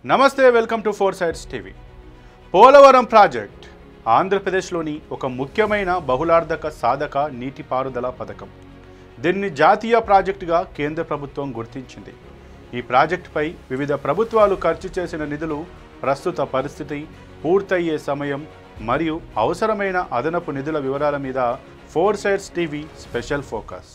నమస్తే, welcome to four sides TV. Polavaram project ఆంధ్రప్రదేశ్లోని ఒక ముఖ్యమైన బహుళార్థక సాధక నీటిపారుదల పథకం. దీన్ని జాతీయ ప్రాజెక్టుగా కేంద్ర ప్రభుత్వం గుర్తించింది. ఈ ప్రాజెక్టుపై వివిధ ప్రభుత్వాలు ఖర్చు చేసిన నిధులు, ప్రస్తుత పరిస్థితి, పూర్తయ్యే సమయం మరియు అవసరమైన అదనపు నిధుల వివరాల మీద four sides TV special focus.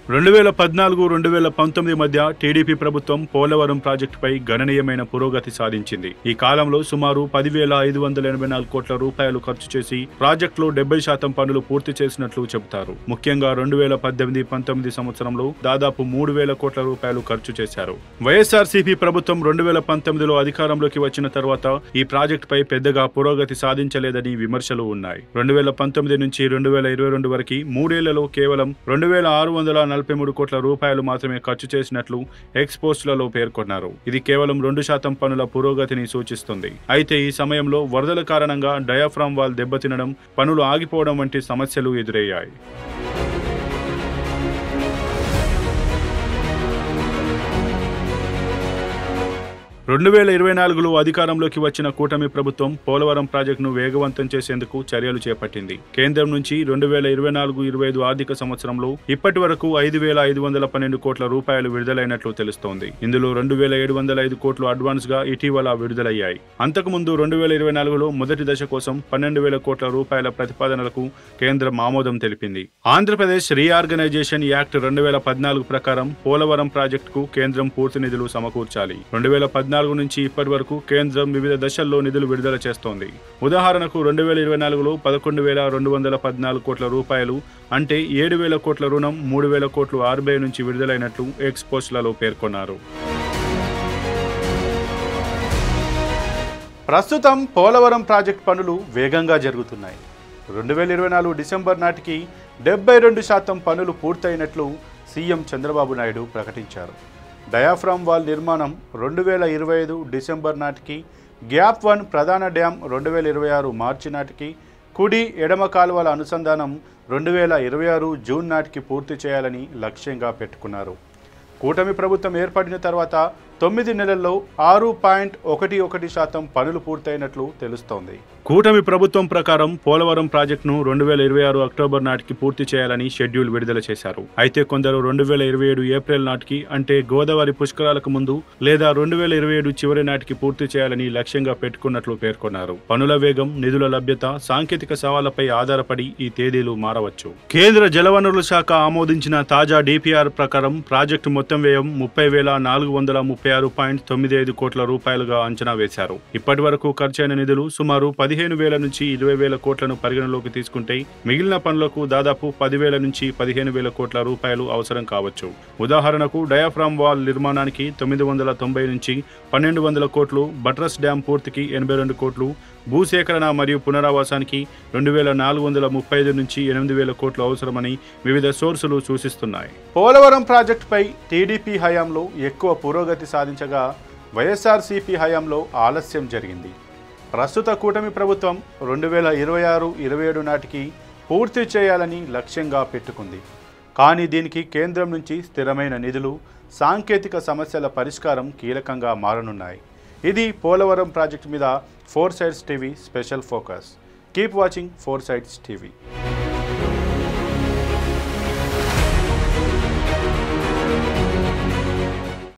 2014-2019 మధ్య టీడీపీ ప్రభుత్వం పోలవరం ప్రాజెక్టుపై గణనీయమైన పురోగతి సాధించింది. ఈ కాలంలో సుమారు 10,584 కోట్ల రూపాయలు ఖర్చు చేసి ప్రాజెక్టులో 70% పనులు పూర్తి చేసినట్లు చెబుతారు. ముఖ్యంగా 2018-19 సంవత్సరంలో దాదాపు 3,000 కోట్ల రూపాయలు ఖర్చు చేశారు. వైఎస్ఆర్సీపీ ప్రభుత్వం 2019లో అధికారంలోకి వచ్చిన తర్వాత ఈ ప్రాజెక్టుపై పెద్దగా పురోగతి సాధించలేదని విమర్శలు ఉన్నాయి. 2019 నుంచి 2022 వరకు మూడేళ్లలో కేవలం 2,643 కోట్ల రూపాయలు మాత్రమే ఖర్చు చేసినట్లు ఎక్స్పోస్ట్లలో పేర్కొన్నారు. ఇది కేవలం 2% పనుల పురోగతిని సూచిస్తుంది. అయితే ఈ సమయంలో వరదల కారణంగా డయాఫ్రామ్ వాల్ దెబ్బతినడం, పనులు ఆగిపోవడం వంటి సమస్యలు ఎదురయ్యాయి. 2024లో అధికారంలోకి వచ్చిన కూటమి ప్రభుత్వం పోలవరం ప్రాజెక్టును వేగవంతం చేసేందుకు చర్యలు చేపట్టింది. కేంద్రం నుంచి 2024-25 ఆర్థిక సంవత్సరంలో ఇప్పటి వరకు 5,512 కోట్ల రూపాయలు విడుదలైనట్లు తెలుస్తోంది. ఇందులో 2,705 కోట్లు అడ్వాన్స్ గా ఇటీవల విడుదలయ్యాయి. అంతకుముందు 2024లో మొదటి దశ కోసం 12,000 కోట్ల రూపాయల ప్రతిపాదనలకు కేంద్రం ఆమోదం తెలిపింది. ఆంధ్రప్రదేశ్ రీఆర్గనైజేషన్ యాక్ట్ 2014 ప్రకారం పోలవరం ప్రాజెక్టుకు కేంద్రం పూర్తి నిధులు సమకూర్చాలి. 2014 నుంచి ఇప్పటి వరకు కేంద్రం వివిధ దశల్లో నిధులు విడుదల చేస్తోంది. ఉదాహరణకు 2024లో 11,214 కోట్ల రూపాయలు, అంటే 7,000 కోట్ల రుణం, 3,000 కోట్లు ఆర్బీఐ నుంచి విడుదలైనట్లు ఎక్స్పోస్ట్లలో పేర్కొన్నారు. ప్రస్తుతం పోలవరం ప్రాజెక్ట్ పనులు వేగంగా జరుగుతున్నాయి. 2024 డిసెంబర్ నాటికి 72% పనులు పూర్తయినట్లు సీఎం చంద్రబాబు నాయుడు ప్రకటించారు. డయాఫ్రామ్ వాల్ నిర్మాణం 2025 డిసెంబర్ నాటికి, గ్యాప్ 1 ప్రధాన డ్యాం 2026 మార్చి నాటికి, కుడి ఎడమ కాలువల అనుసంధానం 2026 జూన్ నాటికి పూర్తి చేయాలని లక్ష్యంగా పెట్టుకున్నారు. కూటమి ప్రభుత్వం ఏర్పడిన తర్వాత 9 నెలల్లో 6.11% పనులు పూర్తయినట్లు తెలుస్తోంది. కూటమి ప్రభుత్వం ప్రకారం పోలవరం ప్రాజెక్టును 2026 అక్టోబర్ నాటికి పూర్తి చేయాలని షెడ్యూల్ విడుదల చేశారు. అయితే కొందరు 2027 ఏప్రిల్ నాటికి, అంటే గోదావరి పుష్కరాలకు ముందు లేదా 2027 చివరి నాటికి పూర్తి చేయాలని లక్ష్యంగా పెట్టుకున్నట్లు పేర్కొన్నారు. పనుల వేగం, నిధుల లభ్యత, సాంకేతిక సవాళ్లపై ఆధారపడి ఈ తేదీలు మారవచ్చు. కేంద్ర జలవనరుల శాఖ ఆమోదించిన తాజా డిపిఆర్ ప్రకారం ప్రాజెక్టు మొత్తం వ్యయం 30,436.95 కోట్ల రూపాయలుగా అంచనా వేశారు. ఇప్పటి వరకు ఖర్చైన నిధులు సుమారు 15,000 నుంచి 20,000 కోట్లను పరిగణలోకి తీసుకుంటే మిగిలిన పనులకు దాదాపు 10,000 నుంచి 15,000 కోట్ల రూపాయలు అవసరం కావచ్చు. ఉదాహరణకు డయాఫ్రామ్ వాల్ నిర్మాణానికి 990 నుంచి 1,200 కోట్లు, బట్రస్ డ్యాం పూర్తికి 82 కోట్లు, భూసేకరణ మరియు పునరావాసానికి 2,435 నుంచి 8,000 కోట్లు అవసరమని వివిధ సోర్సులు సూచిస్తున్నాయి. పోలవరం ప్రాజెక్టుపై టీడీపీ హయాంలో ఎక్కువ పురోగతి సాధించగా వైఎస్ఆర్సీపీ హయాంలో ఆలస్యం జరిగింది. ప్రస్తుత కూటమి ప్రభుత్వం 2026-27 నాటికి పూర్తి చేయాలని లక్ష్యంగా పెట్టుకుంది. కానీ దీనికి కేంద్రం నుంచి స్థిరమైన నిధులు, సాంకేతిక సమస్యల పరిష్కారం కీలకంగా మారనున్నాయి. ఇది పోలవరం ప్రాజెక్టు మీద four sides TV special focus. Keep watching four sides TV.